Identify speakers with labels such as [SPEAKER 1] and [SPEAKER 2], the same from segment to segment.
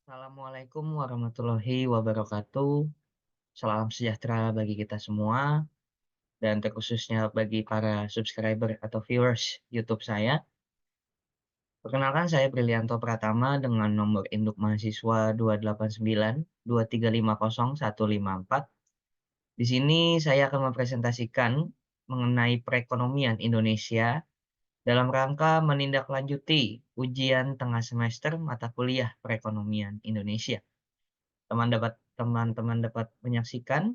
[SPEAKER 1] Assalamualaikum warahmatullahi wabarakatuh. Salam sejahtera bagi kita semua dan terkhususnya bagi para subscriber atau viewers YouTube saya. Perkenalkan saya Brilianto Pratama dengan nomor induk mahasiswa 289 2350154. Di sini saya akan mempresentasikan mengenai perekonomian Indonesia dalam rangka menindaklanjuti ujian tengah semester mata kuliah perekonomian Indonesia. Teman-teman dapat menyaksikan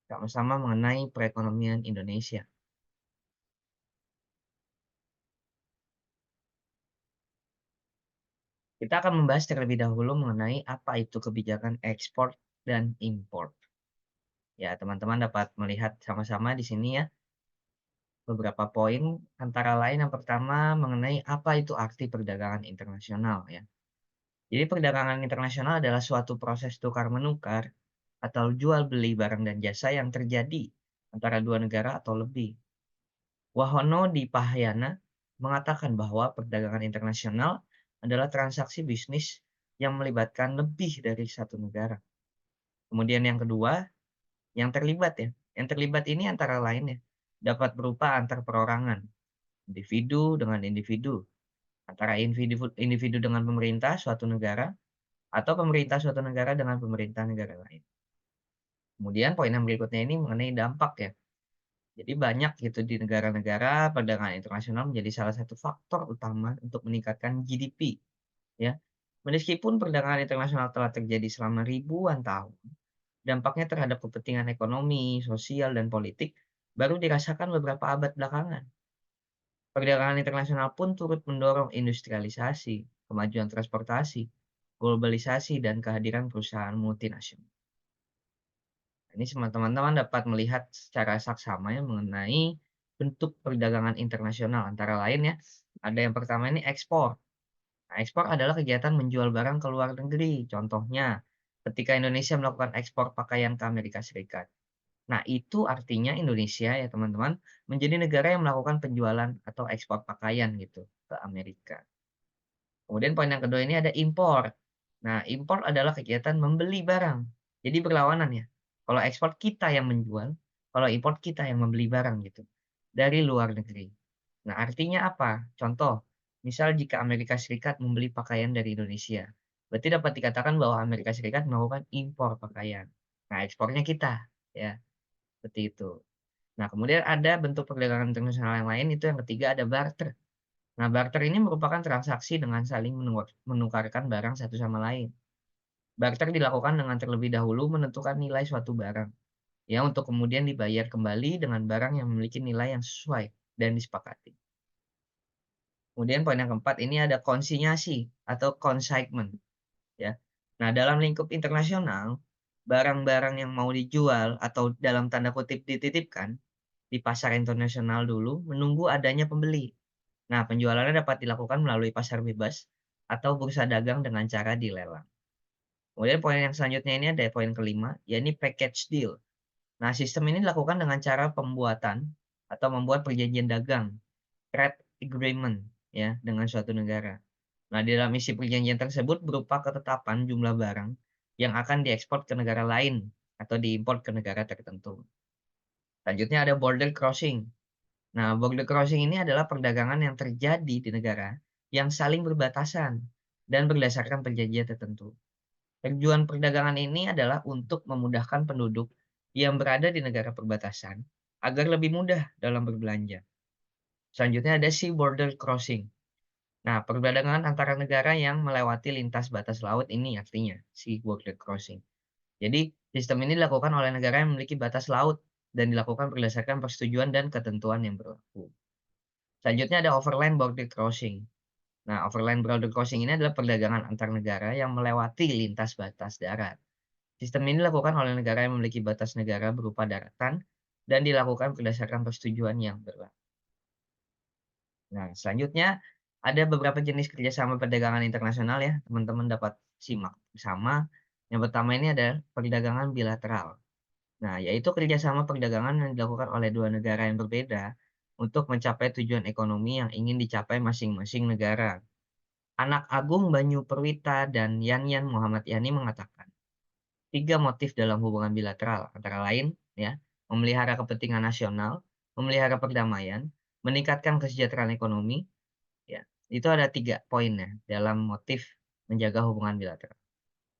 [SPEAKER 1] sama-sama mengenai perekonomian Indonesia. Kita akan membahas terlebih dahulu mengenai apa itu kebijakan ekspor dan impor. Ya, teman-teman dapat melihat sama-sama di sini ya beberapa poin, antara lain yang pertama mengenai apa itu arti perdagangan internasional ya. Jadi perdagangan internasional adalah suatu proses tukar menukar atau jual beli barang dan jasa yang terjadi antara dua negara atau lebih. Wahono di Pahyana mengatakan bahwa perdagangan internasional adalah transaksi bisnis yang melibatkan lebih dari satu negara. Kemudian yang kedua, yang terlibat ya. Yang terlibat ini antara lain ya, dapat berupa antar perorangan, individu dengan individu, antara individu, individu dengan pemerintah suatu negara, atau pemerintah suatu negara dengan pemerintah negara lain. Kemudian poin yang berikutnya ini mengenai dampak ya. Jadi banyak gitu di negara-negara perdagangan internasional menjadi salah satu faktor utama untuk meningkatkan GDP ya. Meskipun perdagangan internasional telah terjadi selama ribuan tahun, dampaknya terhadap kepentingan ekonomi, sosial, dan politik baru dirasakan beberapa abad belakangan. Perdagangan internasional pun turut mendorong industrialisasi, kemajuan transportasi, globalisasi, dan kehadiran perusahaan multinasional. Ini teman-teman dapat melihat secara saksama ya mengenai bentuk perdagangan internasional antara lain ya. Ada yang pertama ini ekspor. Nah, ekspor adalah kegiatan menjual barang ke luar negeri. Contohnya, ketika Indonesia melakukan ekspor pakaian ke Amerika Serikat. Nah, itu artinya Indonesia ya teman-teman menjadi negara yang melakukan penjualan atau ekspor pakaian gitu ke Amerika. Kemudian poin yang kedua ini ada impor. Nah, impor adalah kegiatan membeli barang. Jadi berlawanan ya. Kalau ekspor kita yang menjual, kalau impor kita yang membeli barang gitu dari luar negeri. Nah, artinya apa? Contoh, misal jika Amerika Serikat membeli pakaian dari Indonesia, berarti dapat dikatakan bahwa Amerika Serikat melakukan impor pakaian. Nah, ekspornya kita, ya, seperti itu. Nah, kemudian ada bentuk perdagangan internasional yang lain, itu yang ketiga ada barter. Nah, barter ini merupakan transaksi dengan saling menukarkan barang satu sama lain. Barter dilakukan dengan terlebih dahulu menentukan nilai suatu barang, ya, untuk kemudian dibayar kembali dengan barang yang memiliki nilai yang sesuai dan disepakati. Kemudian poin yang keempat ini ada konsinyasi atau consignment, ya. Nah, dalam lingkup internasional, barang-barang yang mau dijual atau dalam tanda kutip dititipkan di pasar internasional dulu menunggu adanya pembeli. Nah, penjualannya dapat dilakukan melalui pasar bebas atau bursa dagang dengan cara dilelang. Kemudian poin yang selanjutnya ini ada poin kelima, yakni package deal. Nah, sistem ini dilakukan dengan cara pembuatan atau membuat perjanjian dagang, trade agreement, ya, dengan suatu negara. Nah, di dalam isi perjanjian tersebut berupa ketetapan jumlah barang yang akan diekspor ke negara lain atau diimpor ke negara tertentu. Selanjutnya ada border crossing. Nah, border crossing ini adalah perdagangan yang terjadi di negara yang saling berbatasan dan berdasarkan perjanjian tertentu. Tujuan perdagangan ini adalah untuk memudahkan penduduk yang berada di negara perbatasan agar lebih mudah dalam berbelanja. Selanjutnya ada sea border crossing. Nah, perdagangan antara negara yang melewati lintas batas laut ini artinya sea border crossing. Jadi, sistem ini dilakukan oleh negara yang memiliki batas laut dan dilakukan berdasarkan persetujuan dan ketentuan yang berlaku. Selanjutnya ada overland border crossing. Nah, overland border crossing ini adalah perdagangan antar negara yang melewati lintas batas darat. Sistem ini dilakukan oleh negara yang memiliki batas negara berupa daratan dan dilakukan berdasarkan persetujuan yang berlaku. Nah, selanjutnya ada beberapa jenis kerjasama perdagangan internasional ya, teman-teman dapat simak bersama. Yang pertama ini ada perdagangan bilateral. Nah, yaitu kerjasama perdagangan yang dilakukan oleh dua negara yang berbeda untuk mencapai tujuan ekonomi yang ingin dicapai masing-masing negara. Anak Agung Banyu Perwita dan Yan Muhammad Yani mengatakan, tiga motif dalam hubungan bilateral antara lain ya, memelihara kepentingan nasional, memelihara perdamaian, meningkatkan kesejahteraan ekonomi, ya. Itu ada 3 poinnya dalam motif menjaga hubungan bilateral.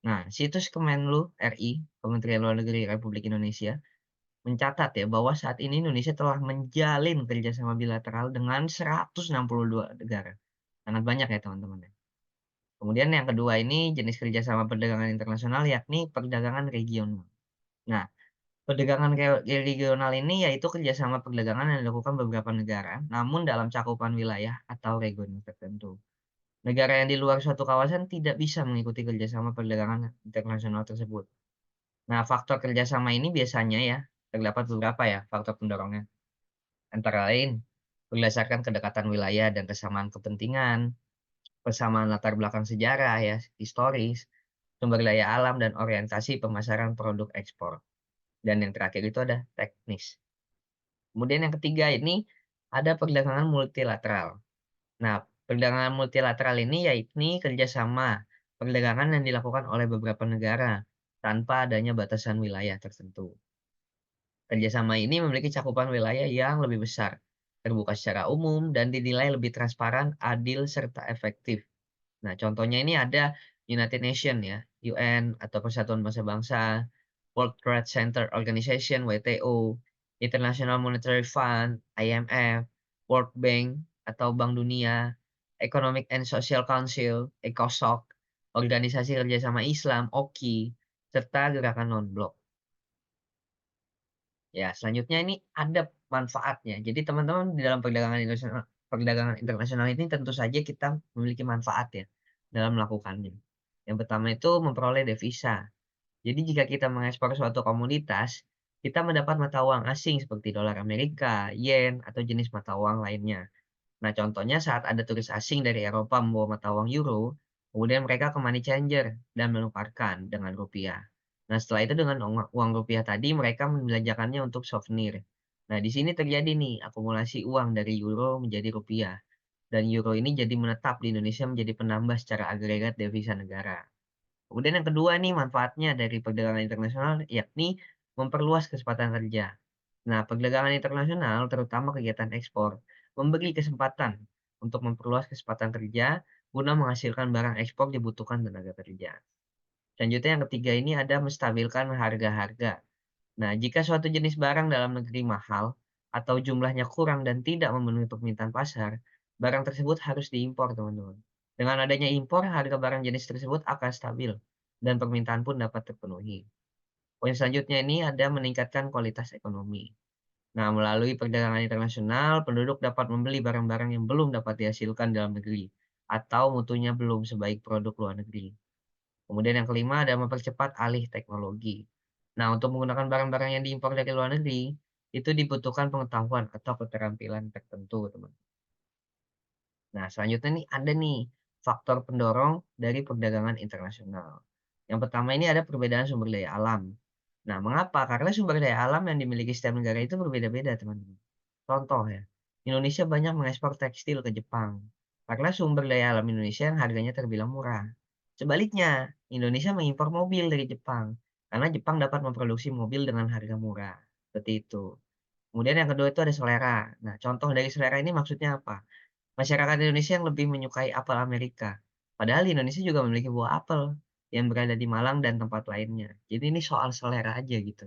[SPEAKER 1] Nah, situs Kemenlu RI, Kementerian Luar Negeri Republik Indonesia, mencatat ya bahwa saat ini Indonesia telah menjalin kerjasama bilateral dengan 162 negara. Sangat banyak ya teman-teman ya. Kemudian yang kedua ini jenis kerjasama perdagangan internasional yakni perdagangan regional. Nah, perdagangan regional ini yaitu kerjasama perdagangan yang dilakukan beberapa negara, namun dalam cakupan wilayah atau regional tertentu. Negara yang di luar suatu kawasan tidak bisa mengikuti kerjasama perdagangan internasional tersebut. Nah, faktor kerjasama ini biasanya ya, terdapat beberapa ya faktor pendorongnya. Antara lain, berdasarkan kedekatan wilayah dan kesamaan kepentingan, persamaan latar belakang sejarah ya, historis, sumber daya alam, dan orientasi pemasaran produk ekspor. Dan yang terakhir itu ada teknis. Kemudian yang ketiga ini ada perdagangan multilateral. Nah, perdagangan multilateral ini yaitu kerjasama perdagangan yang dilakukan oleh beberapa negara tanpa adanya batasan wilayah tertentu. Kerjasama ini memiliki cakupan wilayah yang lebih besar, terbuka secara umum, dan dinilai lebih transparan, adil, serta efektif. Nah, contohnya ini ada United Nations ya, UN atau Persatuan Bangsa-Bangsa, World Trade Center Organization WTO, International Monetary Fund IMF, World Bank atau Bank Dunia, Economic and Social Council ECOSOC, Organisasi Kerjasama Islam OKI, serta Gerakan Non-Blok. Ya, selanjutnya ini ada manfaatnya. Jadi teman-teman di dalam perdagangan internasional ini tentu saja kita memiliki manfaat ya dalam melakukannya. Yang pertama itu memperoleh devisa. Jadi jika kita mengekspor suatu komoditas, kita mendapat mata uang asing seperti dolar Amerika, yen, atau jenis mata uang lainnya. Nah, contohnya saat ada turis asing dari Eropa membawa mata uang euro, kemudian mereka ke money changer dan menukarkan dengan rupiah. Nah, setelah itu dengan uang rupiah tadi mereka membelanjakannya untuk souvenir. Nah, di sini terjadi nih akumulasi uang dari euro menjadi rupiah. Dan euro ini jadi menetap di Indonesia menjadi penambah secara agregat devisa negara. Kemudian yang kedua nih manfaatnya dari perdagangan internasional yakni memperluas kesempatan kerja. Nah, perdagangan internasional, terutama kegiatan ekspor, memberi kesempatan untuk memperluas kesempatan kerja guna menghasilkan barang ekspor dibutuhkan tenaga kerja. Selanjutnya yang ketiga ini ada menstabilkan harga-harga. Nah, jika suatu jenis barang dalam negeri mahal atau jumlahnya kurang dan tidak memenuhi permintaan pasar, barang tersebut harus diimpor, teman-teman. Dengan adanya impor, harga barang jenis tersebut akan stabil dan permintaan pun dapat terpenuhi. Poin selanjutnya ini ada meningkatkan kualitas ekonomi. Nah, melalui perdagangan internasional, penduduk dapat membeli barang-barang yang belum dapat dihasilkan dalam negeri atau mutunya belum sebaik produk luar negeri. Kemudian yang kelima ada mempercepat alih teknologi. Nah, untuk menggunakan barang-barang yang diimpor dari luar negeri, itu dibutuhkan pengetahuan atau keterampilan tertentu, teman. Nah, selanjutnya nih ada nih faktor pendorong dari perdagangan internasional. Yang pertama ini ada perbedaan sumber daya alam. Nah, mengapa? Karena sumber daya alam yang dimiliki setiap negara itu berbeda-beda, teman-teman. Contoh ya, Indonesia banyak mengekspor tekstil ke Jepang karena sumber daya alam Indonesia yang harganya terbilang murah. Sebaliknya, Indonesia mengimpor mobil dari Jepang karena Jepang dapat memproduksi mobil dengan harga murah. Seperti itu. Kemudian yang kedua itu ada selera. Nah, contoh dari selera ini maksudnya apa? Masyarakat Indonesia yang lebih menyukai apel Amerika. Padahal di Indonesia juga memiliki buah apel yang berada di Malang dan tempat lainnya. Jadi ini soal selera aja gitu.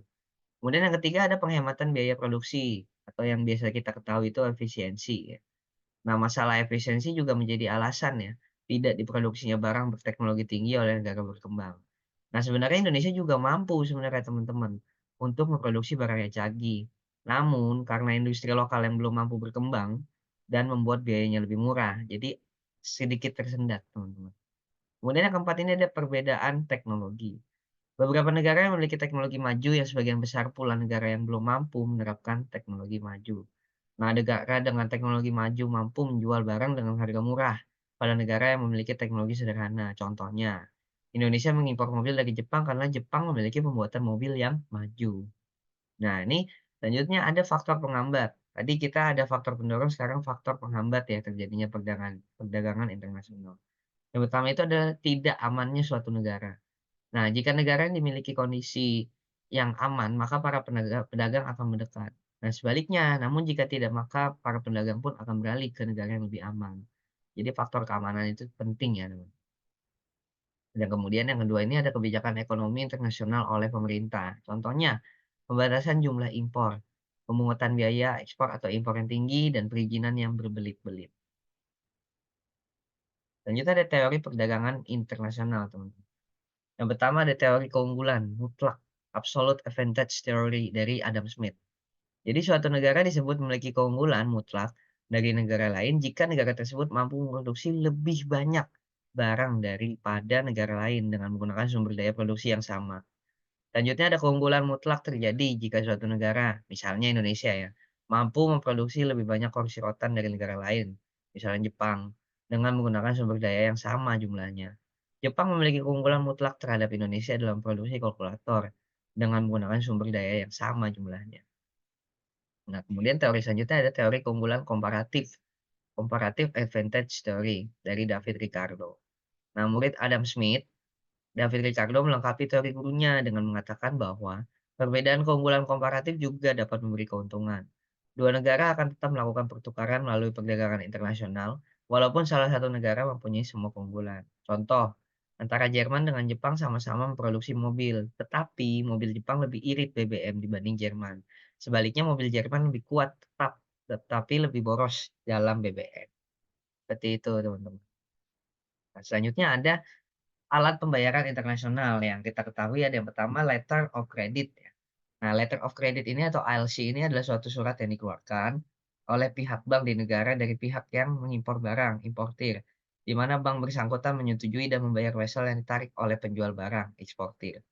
[SPEAKER 1] Kemudian yang ketiga ada penghematan biaya produksi atau yang biasa kita ketahui itu efisiensi ya. Nah, masalah efisiensi juga menjadi alasan ya tidak diproduksinya barang berteknologi tinggi oleh negara berkembang. Nah, sebenarnya Indonesia juga mampu sebenarnya teman-teman untuk memproduksi barang yang canggih. Namun, karena industri lokal yang belum mampu berkembang dan membuat biayanya lebih murah, jadi sedikit tersendat, teman-teman. Kemudian yang keempat ini ada perbedaan teknologi. Beberapa negara yang memiliki teknologi maju yang sebagian besar pula negara yang belum mampu menerapkan teknologi maju. Nah, negara dengan teknologi maju mampu menjual barang dengan harga murah pada negara yang memiliki teknologi sederhana. Contohnya, Indonesia mengimpor mobil dari Jepang karena Jepang memiliki pembuatan mobil yang maju. Nah, ini selanjutnya ada faktor penghambat. Tadi kita ada faktor pendorong, sekarang faktor penghambat ya terjadinya perdagangan internasional. Yang pertama itu adalah tidak amannya suatu negara. Nah, jika negara yang dimiliki kondisi yang aman, maka para pedagang akan mendekat. Dan sebaliknya, namun jika tidak, maka para pedagang pun akan beralih ke negara yang lebih aman. Jadi faktor keamanan itu penting ya, teman. Dan kemudian yang kedua ini ada kebijakan ekonomi internasional oleh pemerintah. Contohnya, pembatasan jumlah impor, pemungutan biaya ekspor atau impor yang tinggi, dan perizinan yang berbelit-belit. Selanjutnya ada teori perdagangan internasional, teman. Yang pertama ada teori keunggulan mutlak, absolute advantage theory dari Adam Smith. Jadi suatu negara disebut memiliki keunggulan mutlak dari negara lain jika negara tersebut mampu memproduksi lebih banyak barang daripada negara lain dengan menggunakan sumber daya produksi yang sama. Selanjutnya ada keunggulan mutlak terjadi jika suatu negara, misalnya Indonesia ya, mampu memproduksi lebih banyak kursi rotan dari negara lain, misalnya Jepang, dengan menggunakan sumber daya yang sama jumlahnya. Jepang memiliki keunggulan mutlak terhadap Indonesia dalam produksi kalkulator dengan menggunakan sumber daya yang sama jumlahnya. Nah, kemudian teori selanjutnya ada teori keunggulan komparatif, comparative advantage theory dari David Ricardo. Nah, murid Adam Smith, David Ricardo melengkapi teori gurunya dengan mengatakan bahwa perbedaan keunggulan komparatif juga dapat memberi keuntungan. Dua negara akan tetap melakukan pertukaran melalui perdagangan internasional, walaupun salah satu negara mempunyai semua keunggulan. Contoh, antara Jerman dengan Jepang sama-sama memproduksi mobil, tetapi mobil Jepang lebih irit BBM dibanding Jerman. Sebaliknya mobil Jerman lebih kuat tetapi lebih boros dalam BBM. Seperti itu, teman-teman. Nah, selanjutnya ada alat pembayaran internasional yang kita ketahui ada yang pertama letter of credit ya. Nah, letter of credit ini atau ALC ini adalah suatu surat yang dikeluarkan oleh pihak bank di negara dari pihak yang mengimpor barang, importir, di mana bank bersangkutan menyetujui dan membayar wesel yang ditarik oleh penjual barang, eksportir.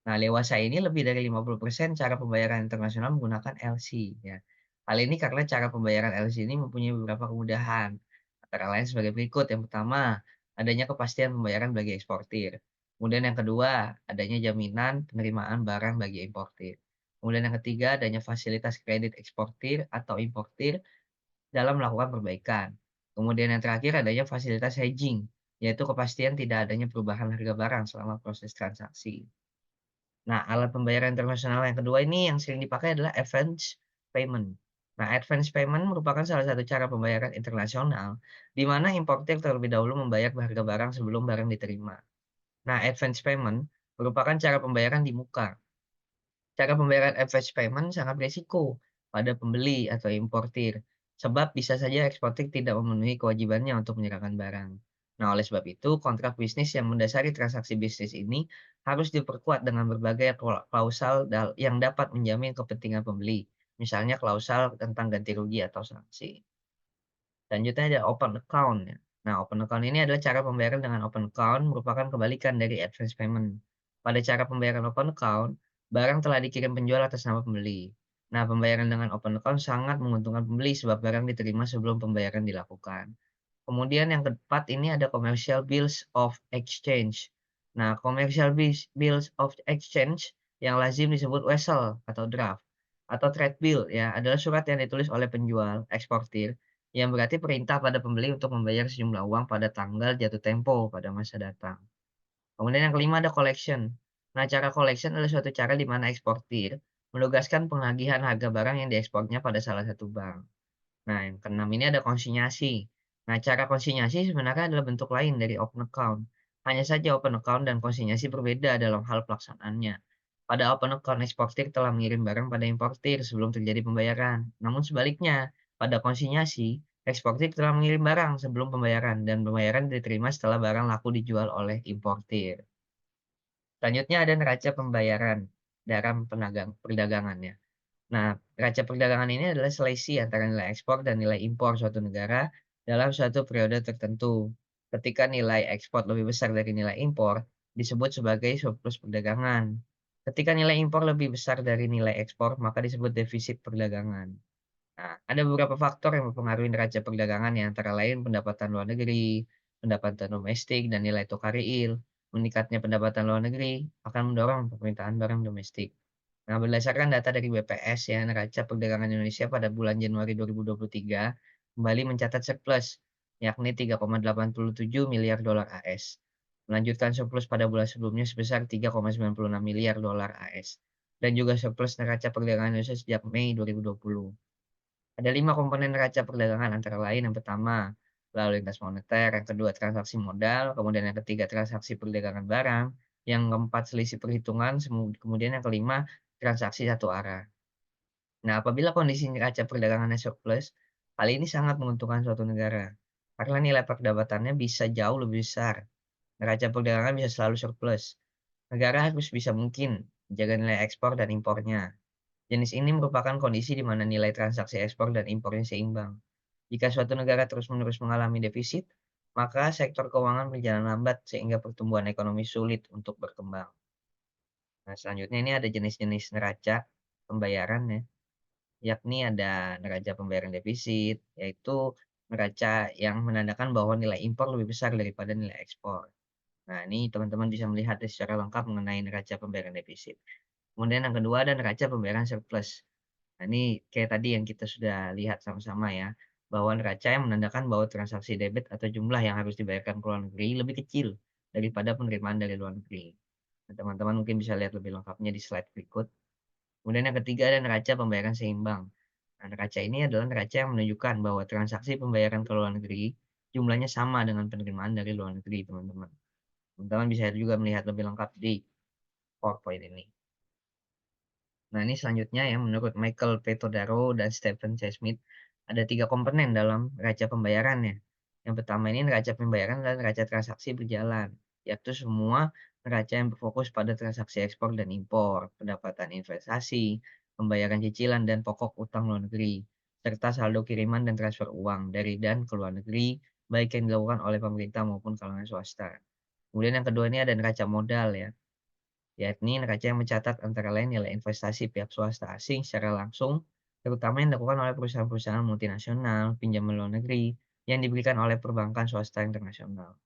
[SPEAKER 1] Nah, dewasa ini lebih dari 50% cara pembayaran internasional menggunakan LC ya. Hal ini karena cara pembayaran LC ini mempunyai beberapa kemudahan. Antara lain sebagai berikut. Yang pertama, adanya kepastian pembayaran bagi eksportir. Kemudian yang kedua, adanya jaminan penerimaan barang bagi importir. Kemudian yang ketiga, adanya fasilitas kredit eksportir atau importir dalam melakukan perbaikan. Kemudian yang terakhir adanya fasilitas hedging, yaitu kepastian tidak adanya perubahan harga barang selama proses transaksi. Nah, alat pembayaran internasional yang kedua ini yang sering dipakai adalah advance payment. Nah, advance payment merupakan salah satu cara pembayaran internasional di mana importir terlebih dahulu membayar harga barang sebelum barang diterima. Nah, advance payment merupakan cara pembayaran di muka. Cara pembayaran advance payment sangat beresiko pada pembeli atau importir, sebab bisa saja eksportir tidak memenuhi kewajibannya untuk menyerahkan barang. Nah, oleh sebab itu, kontrak bisnis yang mendasari transaksi bisnis ini harus diperkuat dengan berbagai klausal yang dapat menjamin kepentingan pembeli, misalnya klausal tentang ganti rugi atau sanksi. Selanjutnya ada open account ya. Nah, open account ini adalah cara pembayaran dengan open account merupakan kebalikan dari advance payment. Pada cara pembayaran open account, barang telah dikirim penjual atas nama pembeli. Nah, pembayaran dengan open account sangat menguntungkan pembeli sebab barang diterima sebelum pembayaran dilakukan. Kemudian yang keempat ini ada commercial bills of exchange. Nah, commercial bills of exchange yang lazim disebut wesel atau draft atau trade bill ya adalah surat yang ditulis oleh penjual eksportir yang berarti perintah pada pembeli untuk membayar sejumlah uang pada tanggal jatuh tempo pada masa datang. Kemudian yang kelima ada collection. Nah, cara collection adalah suatu cara di mana eksportir menugaskan pengagihan harga barang yang diekspornya pada salah satu bank. Nah, yang keenam ini ada konsinyasi. Nah, cara konsinyasi sebenarnya adalah bentuk lain dari open account. Hanya saja open account dan konsinyasi berbeda dalam hal pelaksanaannya. Pada open account, eksportir telah mengirim barang pada importir sebelum terjadi pembayaran. Namun sebaliknya, pada konsinyasi, eksportir telah mengirim barang sebelum pembayaran dan pembayaran diterima setelah barang laku dijual oleh importir. Selanjutnya ada neraca pembayaran dalam perdagangannya. Nah, neraca perdagangan ini adalah selisih antara nilai ekspor dan nilai impor suatu negara dalam suatu periode tertentu. Ketika nilai ekspor lebih besar dari nilai impor, disebut sebagai surplus perdagangan. Ketika nilai impor lebih besar dari nilai ekspor, maka disebut defisit perdagangan. Nah, ada beberapa faktor yang mempengaruhi neraca perdagangan ya, antara lain pendapatan luar negeri, pendapatan domestik, dan nilai tukar real. Meningkatnya pendapatan luar negeri akan mendorong permintaan barang domestik. Nah, berdasarkan data dari BPS ya, neraca perdagangan Indonesia pada bulan Januari 2023 kembali mencatat surplus yakni 3,87 miliar dolar AS, melanjutkan surplus pada bulan sebelumnya sebesar 3,96 miliar dolar AS, dan juga surplus neraca perdagangan Indonesia sejak Mei 2020. Ada 5 komponen neraca perdagangan antara lain, yang pertama lalu lintas moneter, yang kedua transaksi modal, kemudian yang ketiga transaksi perdagangan barang, yang keempat selisih perhitungan, kemudian yang kelima transaksi satu arah. Nah, apabila kondisi neraca perdagangannya surplus, hal ini sangat menguntungkan suatu negara, karena nilai perdapatannya bisa jauh lebih besar. Neraca perdagangan bisa selalu surplus. Negara harus bisa mungkin menjaga nilai ekspor dan impornya. Jenis ini merupakan kondisi di mana nilai transaksi ekspor dan impornya seimbang. Jika suatu negara terus-menerus mengalami defisit, maka sektor keuangan berjalan lambat sehingga pertumbuhan ekonomi sulit untuk berkembang. Nah, selanjutnya ini ada jenis-jenis neraca pembayaran ya, yakni ada neraca pembayaran defisit, yaitu neraca yang menandakan bahwa nilai impor lebih besar daripada nilai ekspor. Nah, ini teman-teman bisa melihat secara lengkap mengenai neraca pembayaran defisit. Kemudian yang kedua ada neraca pembayaran surplus. Nah, ini kayak tadi yang kita sudah lihat sama-sama ya, bahwa neraca yang menandakan bahwa transaksi debit atau jumlah yang harus dibayarkan ke luar negeri lebih kecil daripada penerimaan dari luar negeri. Nah, teman-teman mungkin bisa lihat lebih lengkapnya di slide berikut. Kemudian yang ketiga ada neraca pembayaran seimbang. Nah, neraca ini adalah neraca yang menunjukkan bahwa transaksi pembayaran ke luar negeri jumlahnya sama dengan penerimaan dari luar negeri, teman-teman. Teman-teman bisa juga melihat lebih lengkap di PowerPoint ini. Nah, ini selanjutnya ya, menurut Michael Petodaro dan Stephen C. Smith, ada 3 komponen dalam neraca pembayaran ya. Yang pertama ini neraca pembayaran dan neraca transaksi berjalan, yaitu semua neraca yang berfokus pada transaksi ekspor dan impor, pendapatan investasi, pembayaran cicilan dan pokok utang luar negeri, serta saldo kiriman dan transfer uang dari dan ke luar negeri, baik yang dilakukan oleh pemerintah maupun kalangan swasta. Kemudian yang kedua ini ada neraca modal ya, yakni neraca yang mencatat antara lain nilai investasi pihak swasta asing secara langsung, terutama yang dilakukan oleh perusahaan-perusahaan multinasional, pinjaman luar negeri, yang diberikan oleh perbankan swasta internasional.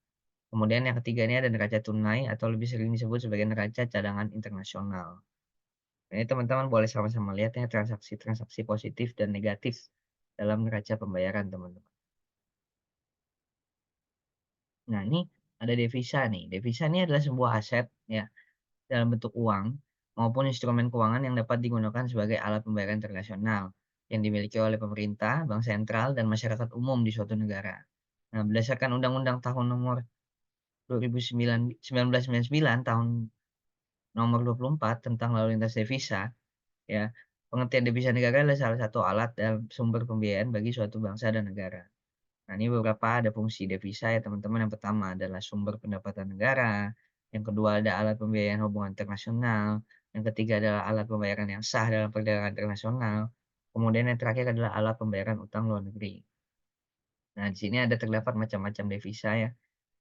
[SPEAKER 1] Kemudian yang ketiga ini ada neraca tunai atau lebih sering disebut sebagai neraca cadangan internasional. Nah, ini teman-teman boleh sama-sama lihat ya transaksi-transaksi positif dan negatif dalam neraca pembayaran teman-teman. Nah, ini ada devisa nih. Devisa ini adalah sebuah aset ya dalam bentuk uang maupun instrumen keuangan yang dapat digunakan sebagai alat pembayaran internasional yang dimiliki oleh pemerintah, bank sentral, dan masyarakat umum di suatu negara. Nah, berdasarkan Undang-Undang tahun nomor 2009, 1999 tahun nomor 24 tentang lalu lintas devisa, ya, pengertian devisa negara adalah salah satu alat dalam sumber pembiayaan bagi suatu bangsa dan negara. Nah, ini beberapa ada fungsi devisa ya teman-teman. Yang pertama adalah sumber pendapatan negara, yang kedua ada alat pembiayaan hubungan internasional, yang ketiga adalah alat pembayaran yang sah dalam perdagangan internasional, kemudian yang terakhir adalah alat pembayaran utang luar negeri. Nah, di sini ada terdapat macam-macam devisa ya.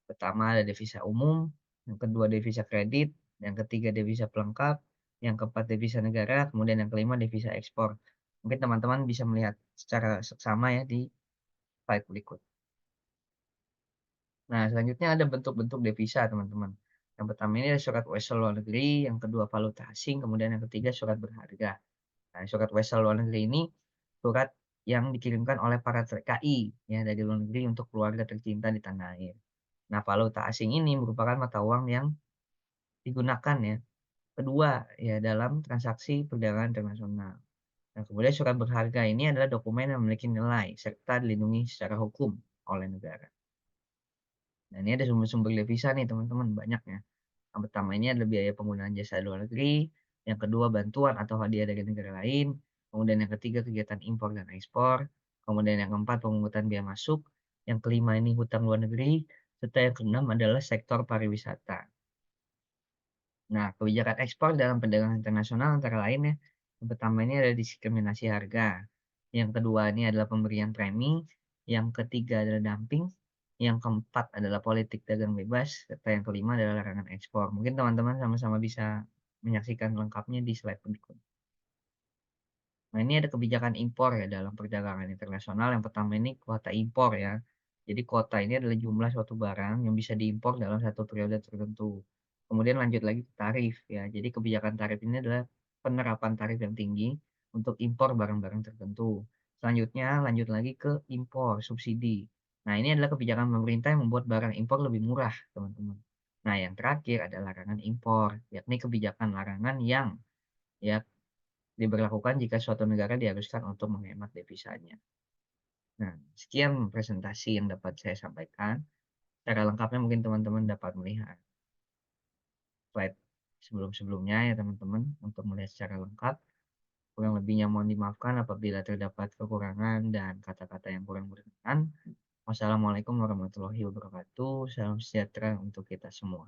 [SPEAKER 1] Pertama ada devisa umum, yang kedua devisa kredit, yang ketiga devisa pelengkap, yang keempat devisa negara, kemudian yang kelima devisa ekspor. Mungkin teman-teman bisa melihat secara seksama ya di slide berikut. Nah, selanjutnya ada bentuk-bentuk devisa, teman-teman. Yang pertama ini ada surat wesel luar negeri, yang kedua valuta asing, kemudian yang ketiga surat berharga. Nah, surat wesel luar negeri ini surat yang dikirimkan oleh para TKI ya dari luar negeri untuk keluarga tercinta di tanah air. Nah, valuta asing ini merupakan mata uang yang digunakan ya kedua ya dalam transaksi perdagangan internasional. Nah, kemudian surat berharga ini adalah dokumen yang memiliki nilai serta dilindungi secara hukum oleh negara. Nah, ini ada sumber-sumber devisa nih teman-teman, banyak ya. Yang pertama ini adalah biaya penggunaan jasa luar negeri, yang kedua bantuan atau hadiah dari negara lain, kemudian yang ketiga kegiatan impor dan ekspor, kemudian yang keempat pemungutan biaya masuk, yang kelima ini hutang luar negeri, serta yang keenam adalah sektor pariwisata. Nah, kebijakan ekspor dalam perdagangan internasional antara lain ya, yang pertama ini ada diskriminasi harga, yang kedua ini adalah pemberian premi, yang ketiga adalah dumping, yang keempat adalah politik dagang bebas, serta yang kelima adalah larangan ekspor. Mungkin teman-teman sama-sama bisa menyaksikan lengkapnya di slide berikut. Nah, ini ada kebijakan impor ya dalam perdagangan internasional. Yang pertama ini kuota impor ya. Jadi kuota ini adalah jumlah suatu barang yang bisa diimpor dalam satu periode tertentu. Kemudian lanjut lagi ke tarif ya. Jadi kebijakan tarif ini adalah penerapan tarif yang tinggi untuk impor barang-barang tertentu. Selanjutnya lanjut lagi ke impor subsidi. Nah, ini adalah kebijakan pemerintah yang membuat barang impor lebih murah, teman-teman. Nah, yang terakhir adalah larangan impor, yakni kebijakan larangan yang ya diberlakukan jika suatu negara diharuskan untuk menghemat devisanya. Nah, sekian presentasi yang dapat saya sampaikan. Secara lengkapnya mungkin teman-teman dapat melihat slide sebelum-sebelumnya ya teman-teman untuk melihat secara lengkap. Kurang lebihnya mohon dimaafkan apabila terdapat kekurangan dan kata-kata yang kurang berkenan. Wassalamualaikum warahmatullahi wabarakatuh. Salam sejahtera untuk kita semua.